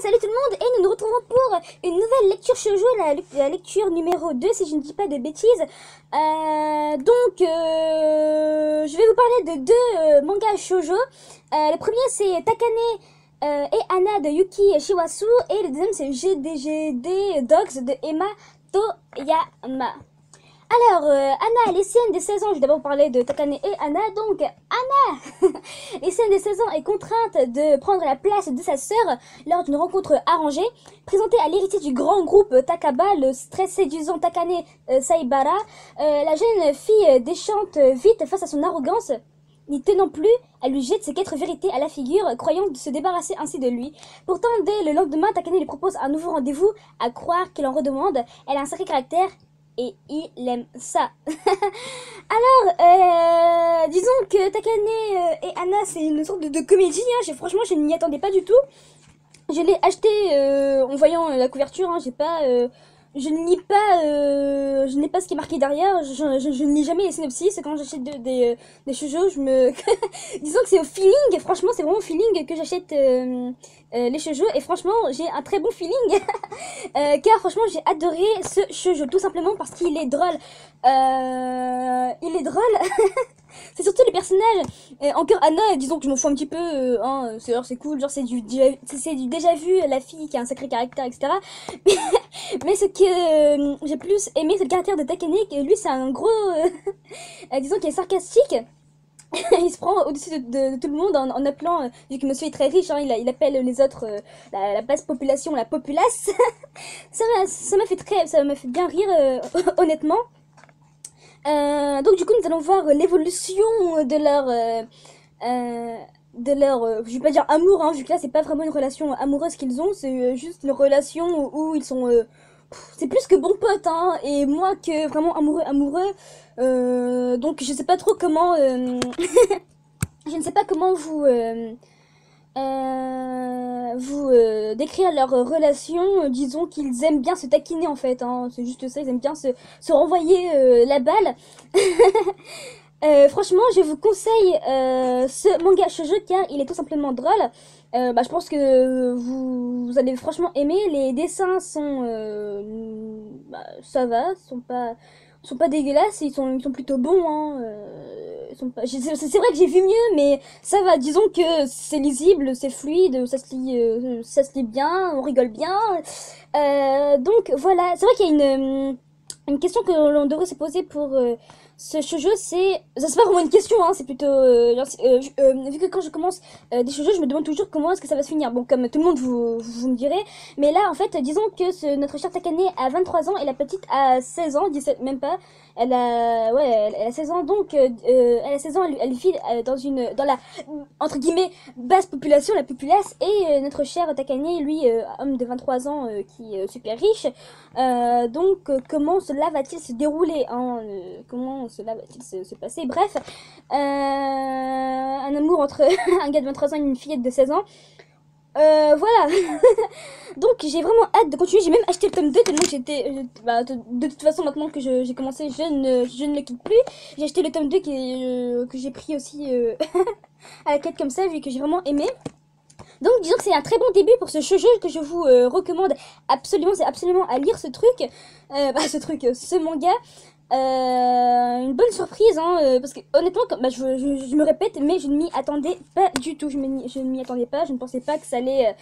Salut tout le monde et nous nous retrouvons pour une nouvelle lecture shoujo, la lecture numéro 2 si je ne dis pas de bêtises. Je vais vous parler de deux mangas shoujo. Le premier c'est Takane et Anna de Yuki Shiwasu et le deuxième c'est GDGD Dogs de Emma Toyama. Alors, Anna, lycéenne de 16 ans, je vais d'abord vous parler de Takane et Anna. Donc, Anna, lycéenne de 16 ans, est contrainte de prendre la place de sa sœur lors d'une rencontre arrangée. Présentée à l'héritier du grand groupe Takaba, le très séduisant Takane Saibara, la jeune fille déchante vite face à son arrogance. N'y tenant plus, elle lui jette ses 4 vérités à la figure, croyant se débarrasser ainsi de lui. Pourtant, dès le lendemain, Takane lui propose un nouveau rendez-vous, à croire qu'il en redemande. Elle a un sacré caractère. Et il aime ça. Alors, disons que Takane et Anna, c'est une sorte de comédie. Hein. Franchement, je ne m'y attendais pas du tout. Je l'ai acheté en voyant la couverture. Hein. Je ne lis pas, je n'ai pas ce qui est marqué derrière. Je ne lis jamais les synopsis. Quand j'achète des shoujo, disons que c'est au feeling. Franchement, c'est vraiment au feeling que j'achète les shoujo. Et franchement, j'ai un très bon feeling. Car franchement, j'ai adoré ce shoujo. Tout simplement parce qu'il est drôle. Il est drôle. C'est surtout les personnages. Encore Anna, disons que je m'en fous un petit peu. C'est cool. Genre, c'est du déjà vu. La fille qui a un sacré caractère, etc. Mais ce que j'ai plus aimé, c'est le caractère de Takane. Lui, c'est un gros... disons qu'il est sarcastique. Il se prend au-dessus de tout le monde en appelant, vu que monsieur est très riche, hein, il appelle les autres la basse population, la populace. ça m'a fait bien rire, honnêtement. Donc du coup, nous allons voir l'évolution je vais pas dire amour, hein, vu que là c'est pas vraiment une relation amoureuse qu'ils ont, c'est juste une relation où ils sont c'est plus que bons potes, hein, et moins que vraiment amoureux. Donc je sais pas trop comment je ne sais pas comment décrire leur relation. Disons qu'ils aiment bien se taquiner en fait, hein, c'est juste ça, ils aiment bien se renvoyer la balle. Franchement, je vous conseille ce manga shoujo car il est tout simplement drôle. Je pense que vous allez franchement aimer. Les dessins sont ça va, sont pas dégueulasses, ils sont plutôt bons, hein. C'est vrai que j'ai vu mieux, mais ça va. Disons que c'est lisible, c'est fluide, ça se lit bien, on rigole bien. Donc voilà, c'est vrai qu'il y a une question que l'on devrait se poser pour ce shoujo, c'est pas vraiment une question, hein, c'est plutôt vu que quand je commence des shoujo, je me demande toujours comment est-ce que ça va se finir. Bon, comme tout le monde, vous me direz, mais là en fait, disons que notre chère Takane a 23 ans et la petite a 16 ans, 17 même pas. Elle a 16 ans, donc elle a 16 ans, elle vit dans la entre guillemets basse population, la populace, et notre cher Takane, lui, homme de 23 ans qui est super riche. Comment cela va-t-il se dérouler, hein, comment cela va-t-il se passer? Bref, un amour entre un gars de 23 ans et une fillette de 16 ans. Voilà. Donc j'ai vraiment hâte de continuer. J'ai même acheté le tome 2 tellement que j'étais de toute façon, maintenant que j'ai commencé, je ne le quitte plus. J'ai acheté le tome 2 que j'ai pris aussi à la quête comme ça, vu que j'ai vraiment aimé. Donc disons que c'est un très bon début pour ce shoujo que je vous recommande absolument. C'est absolument à lire ce manga. Une bonne surprise, hein, parce que honnêtement, je me répète, mais je ne m'y attendais pas du tout. Je ne m'y attendais pas, je ne pensais pas que ça allait...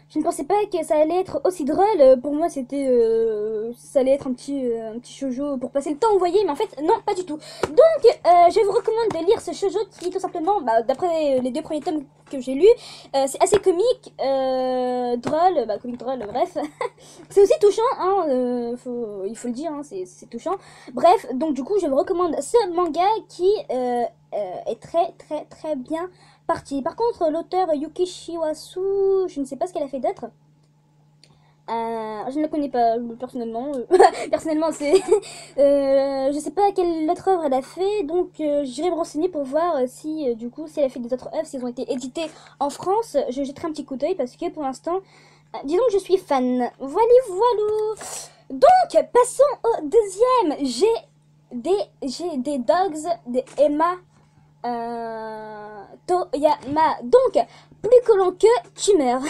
Je ne pensais pas que ça allait être aussi drôle. Pour moi, ça allait être un petit shoujo pour passer le temps, vous voyez. Mais en fait, non, pas du tout. Donc, je vous recommande de lire ce shoujo qui, tout simplement, d'après les 2 premiers tomes que j'ai lus, c'est assez comique, drôle, comique drôle, bref. C'est aussi touchant, hein, il faut le dire, hein, c'est touchant. Bref, donc du coup, je vous recommande ce manga qui est très, très, très bien parti. Par contre, l'auteur Yuki Shiwasu, je ne sais pas ce qu'elle a fait d'autre. Je ne la connais pas personnellement. Personnellement, je sais pas quelle autre œuvre elle a fait, donc j'irai me renseigner pour voir si du coup si elle a fait des autres œuvres, si elles ont été éditées en France. Je jetterai un petit coup d'œil parce que pour l'instant, disons que je suis fan. Voilou. Donc passons au deuxième. J'ai des Dogs de Emma Toyama. Donc, plus collant que tu meurs.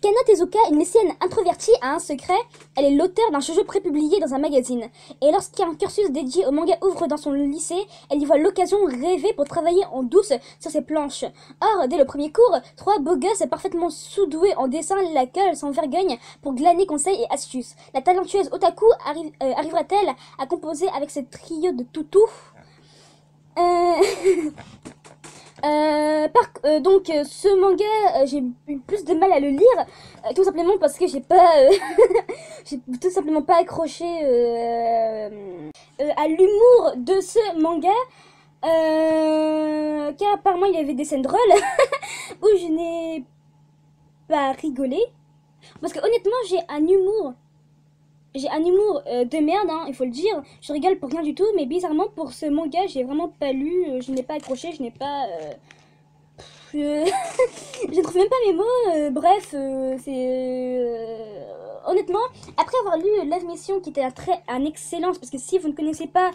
Kana Tezuka, une lycéenne introvertie, a un secret. Elle est l'auteur d'un shoujo prépublié dans un magazine. Et lorsqu'un cursus dédié au manga ouvre dans son lycée, elle y voit l'occasion rêvée pour travailler en douce sur ses planches. Or, dès le premier cours, 3 beaux gosses parfaitement sous-doués en dessin l'accueillent sans vergogne pour glaner conseils et astuces. La talentueuse otaku arrivera-t-elle à composer avec ce trio de toutous? Donc ce manga, j'ai eu plus de mal à le lire, tout simplement parce que j'ai pas, j'ai tout simplement pas accroché à l'humour de ce manga, car apparemment il y avait des scènes drôles où je n'ai pas rigolé, parce que honnêtement j'ai un humour de merde, hein, il faut le dire. Je rigole pour rien du tout, mais bizarrement pour ce manga, j'ai vraiment pas lu, je n'ai pas accroché, je n'ai pas... je ne trouve même pas mes mots, bref, honnêtement, après avoir lu Love Mission, qui était un excellence, parce que si vous ne connaissez pas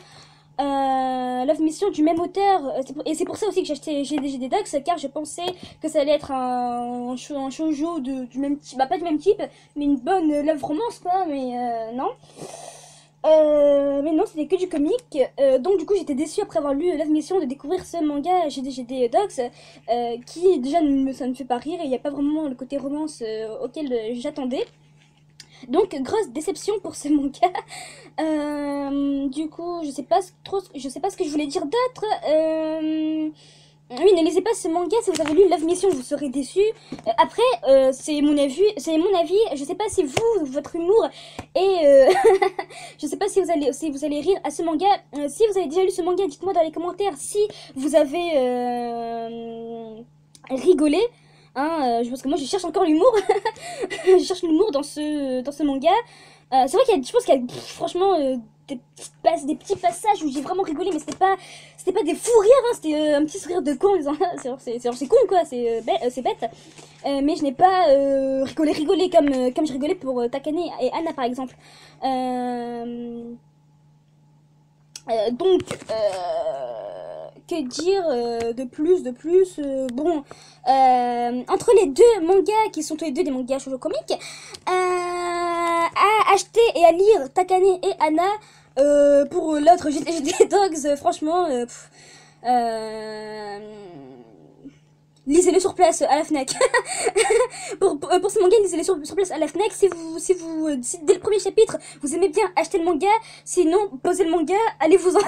Love Mission du même auteur, et c'est pour ça aussi que j'ai acheté GD Docs, car je pensais que ça allait être un shoujo du même type, bah pas du même type, mais une bonne love romance quoi, mais non. Mais non, c'était que du comique. Donc du coup j'étais déçue après avoir lu Love Mission de découvrir ce manga GD Docs, qui déjà ça ne me fait pas rire, et il n'y a pas vraiment le côté romance auquel j'attendais. Donc grosse déception pour ce manga. Du coup je sais pas ce que je voulais dire d'autre. Oui, ne lisez pas ce manga si vous avez lu Love Mission, vous serez déçus. Après, c'est mon avis, je sais pas si votre humour et je sais pas si vous allez rire à ce manga. Si vous avez déjà lu ce manga, dites-moi dans les commentaires si vous avez rigolé. Hein, parce que moi je cherche encore l'humour. Je cherche l'humour dans ce manga. C'est vrai je pense qu'il y a franchement des petits passages où j'ai vraiment rigolé, mais c'était pas des fous rires, hein, c'était un petit sourire de con en disant c'est con quoi, c'est bête. Mais je n'ai pas rigolé comme je rigolais pour Takane et Anna par exemple. Donc que dire de plus bon, entre les deux mangas qui sont tous les deux des mangas shoujo comiques, à acheter et à lire Takane et Anna, pour l'autre GD Dogs, franchement lisez-le sur place à la Fnac. pour ce manga, lisez-le sur place à la Fnac. Si dès le premier chapitre vous aimez bien, achetez le manga. Sinon, posez le manga, allez-vous-en.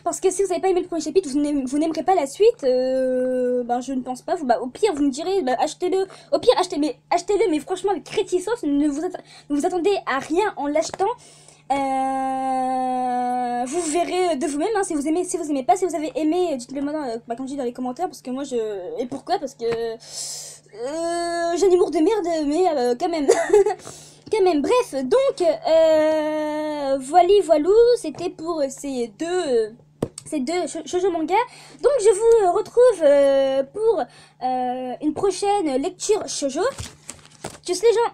Parce que si vous n'avez pas aimé le premier chapitre, vous n'aimerez pas la suite. Ben je ne pense pas. Au pire, vous me direz, achetez-le. Au pire, achetez-le, mais franchement avec réticence. Ne vous attendez à rien en l'achetant. Vous verrez de vous-même, hein, si vous aimez pas, si vous avez aimé, dites-le moi comme je dis dans les commentaires, parce que moi et pourquoi, parce que j'ai un humour de merde, mais quand même. Quand même, bref, donc voilou, c'était pour ces deux shoujo manga. Donc je vous retrouve pour une prochaine lecture shoujo. Tchuss les gens.